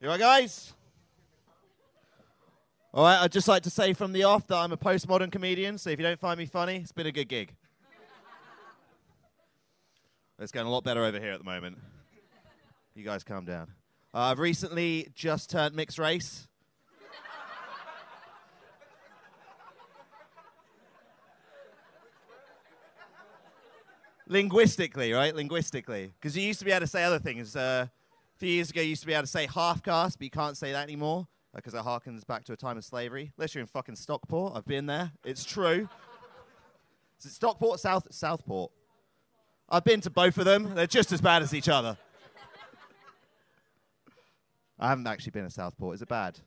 You all right, guys? All right, I'd just like to say from the off that I'm a postmodern comedian, so if you don't find me funny, it's been a good gig. It's going a lot better over here at the moment. You guys calm down. I've recently just turned mixed race. Linguistically, right? Linguistically. Because you used to be able to say other things. A few years ago, you used to be able to say half-caste, but you can't say that anymore because it harkens back to a time of slavery. Unless you're in fucking Stockport. I've been there. It's true. Is it Stockport? Southport. I've been to both of them. They're just as bad as each other. I haven't actually been to Southport. Is it bad?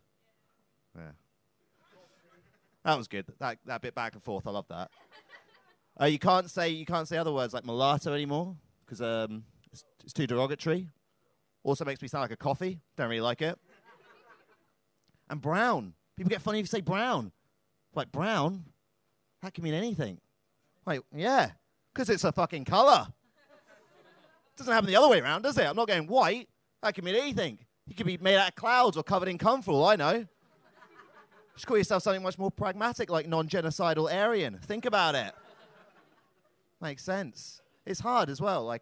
Yeah. That was good. That bit back and forth. I love that. You can't say other words like mulatto anymore because it's too derogatory. Also makes me sound like a coffee. Don't really like it. And brown. People get funny if you say brown. Like brown? That can mean anything. Like, yeah, because it's a fucking colour. Doesn't happen the other way around, does it? I'm not going white. That can mean anything. You could be made out of clouds or covered in cum for all I know. Just call yourself something much more pragmatic like non-genocidal Aryan. Think about it. Makes sense. It's hard as well.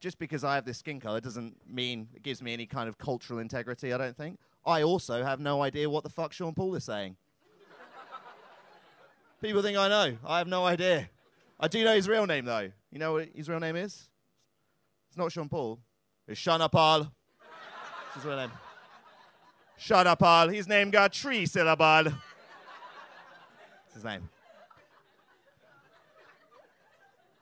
Just because I have this skin color doesn't mean it gives me any kind of cultural integrity, I don't think. I also have no idea what the fuck Sean Paul is saying. People think I know. I have no idea. I do know his real name, though. You know what his real name is? It's not Sean Paul. It's Shana Paul. That's his real name. Shana Paul. His name got 3 syllables. That's his name.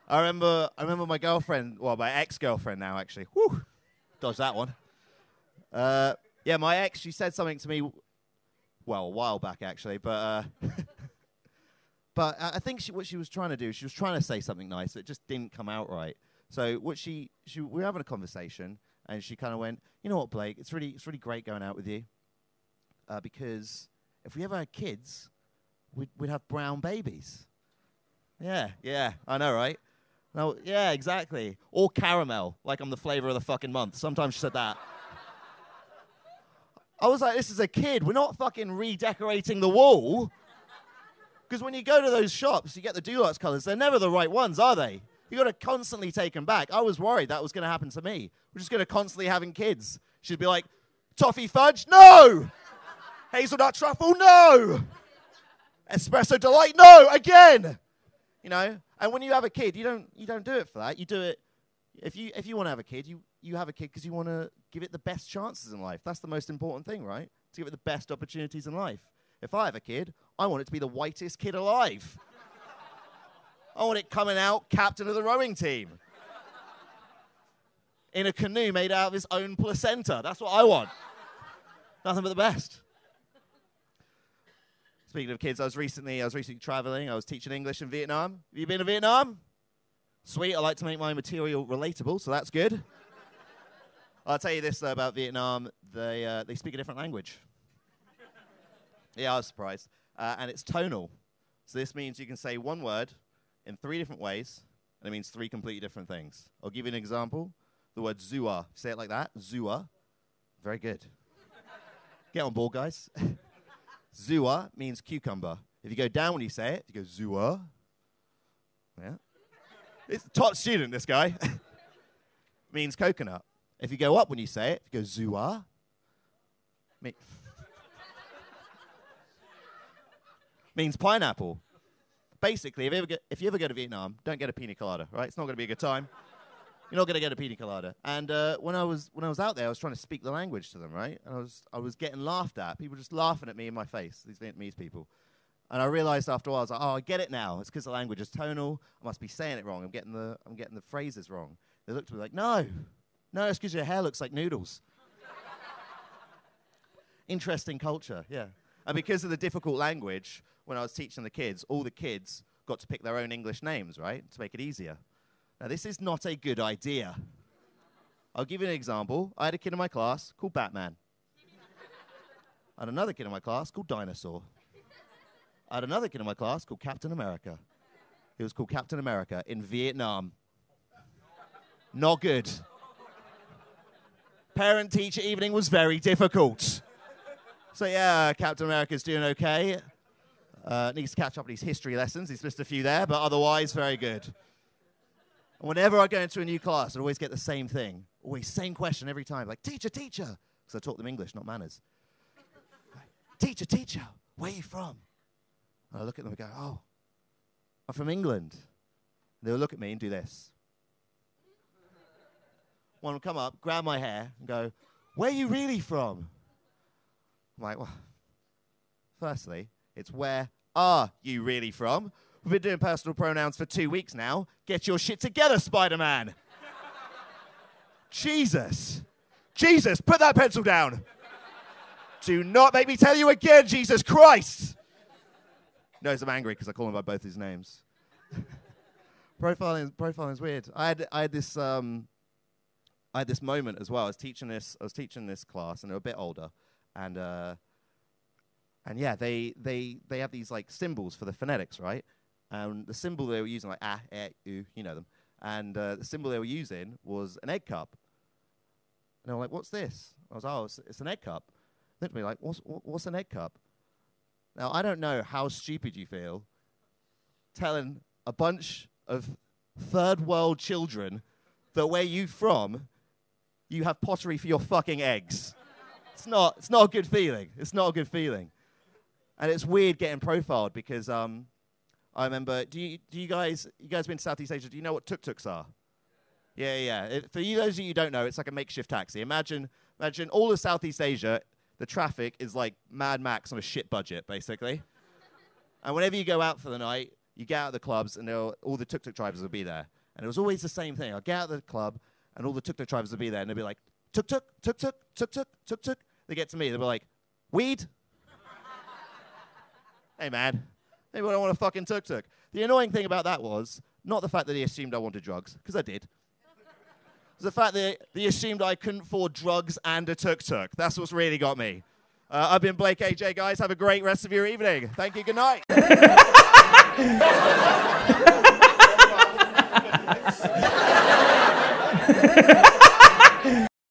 I remember my girlfriend, well, my ex-girlfriend now, actually. Whew, dodged that one. Yeah, my ex, she said something to me, well, a while back, actually, but I think what she was trying to do, she was trying to say something nice, but it just didn't come out right. So what we were having a conversation, and she kind of went, you know what, Blake, it's really great going out with you, because if we ever had kids, we'd have brown babies. Yeah, I know, right? No, yeah, exactly. Or caramel, like I'm the flavor of the fucking month. Sometimes she said that. I was like, this is a kid. We're not fucking redecorating the wall. Because when you go to those shops, you get the Dulux colors. They're never the right ones, are they? You got to constantly take them back. I was worried that was going to happen to me. We're just going to constantly having kids. She'd be like, toffee fudge? No! Hazelnut truffle? No! Espresso delight? No! Again! You know? And when you have a kid, you don't do it for that. You do it, if you want to have a kid, you have a kid because you want to give it the best chances in life. That's the most important thing, right? To give it the best opportunities in life. If I have a kid, I want it to be the whitest kid alive. I want it coming out captain of the rowing team. In a canoe made out of his own placenta. That's what I want. Nothing but the best. Speaking of kids, I was recently traveling. I was teaching English in Vietnam. Have you been to Vietnam? Sweet. I like to make my material relatable, so that's good. I'll tell you this, though, about Vietnam. They speak a different language. Yeah, I was surprised. And it's tonal. So this means you can say one word in 3 different ways, and it means 3 completely different things. I'll give you an example. The word zua. Say it like that. Zua. Very good. Get on board, guys. Zua means cucumber. If you go down when you say it, you go zua. Yeah. It's a top student, this guy. Means coconut. If you go up when you say it, you go zua. Means pineapple. Basically, if you ever go to Vietnam, don't get a pina colada, right? It's not going to be a good time. You're not going to get a pina colada. And when I was out there, I was trying to speak the language to them, right? And I was getting laughed at. People just laughing at me in my face, these Vietnamese people. And I realized after a while, I was like, oh, I get it now. It's because the language is tonal. I must be saying it wrong. I'm getting the phrases wrong. They looked at me like, no, it's because your hair looks like noodles. Interesting culture, yeah. And because of the difficult language, when I was teaching the kids, all the kids got to pick their own English names, right, to make it easier. Now, this is not a good idea. I'll give you an example. I had a kid in my class called Batman. I had another kid in my class called Dinosaur. I had another kid in my class called Captain America. He was called Captain America in Vietnam. Not good. Parent-teacher evening was very difficult. So yeah, Captain America's doing okay. Needs to catch up on his history lessons. He's missed a few there, but otherwise very good. And whenever I go into a new class, I always get the same thing. Always same question every time. Like, teacher, teacher. Because I taught them English, not manners. Teacher, teacher, where are you from? And I look at them and go, oh, I'm from England. And they'll look at me and do this. One will come up, grab my hair, and go, where are you really from? I'm like, well, firstly, it's where are you really from? We've been doing personal pronouns for 2 weeks now. Get your shit together, Spider-Man. Jesus. Jesus, put that pencil down. Do not make me tell you again, Jesus Christ. Knows I'm angry because I call him by both his names. Profiling is weird. I had this moment as well. I was teaching this class, and they were a bit older, and yeah, they have these like symbols for the phonetics, right? And the symbol they were using, like u, you know them, and the symbol they were using was an egg cup. And they were like, "What's this?" I was, "Oh, it's an egg cup." They looked at me like, "What's an egg cup?" Now I don't know how stupid you feel telling a bunch of third world children that where you from, you have pottery for your fucking eggs. It's not a good feeling. It's not a good feeling. And it's weird getting profiled because I remember, do you guys been to Southeast Asia? Do you know what tuk-tuks are? Yeah. For you, those of you who don't know, it's like a makeshift taxi. Imagine all of Southeast Asia, the traffic is like Mad Max on a shit budget, basically. And whenever you go out for the night, you get out of the clubs and all the tuk-tuk drivers will be there. And it was always the same thing. I'll get out of the club and all the tuk-tuk drivers will be there and they'll be like, tuk-tuk, tuk-tuk, tuk-tuk, tuk-tuk. They get to me, they'll be like, weed? Hey, man, maybe I don't want a fucking tuk-tuk. The annoying thing about that was not the fact that he assumed I wanted drugs, because I did. It was the fact that he assumed I couldn't afford drugs and a tuk-tuk. That's what's really got me. I've been Blake AJ, guys. Have a great rest of your evening. Thank you. Good night.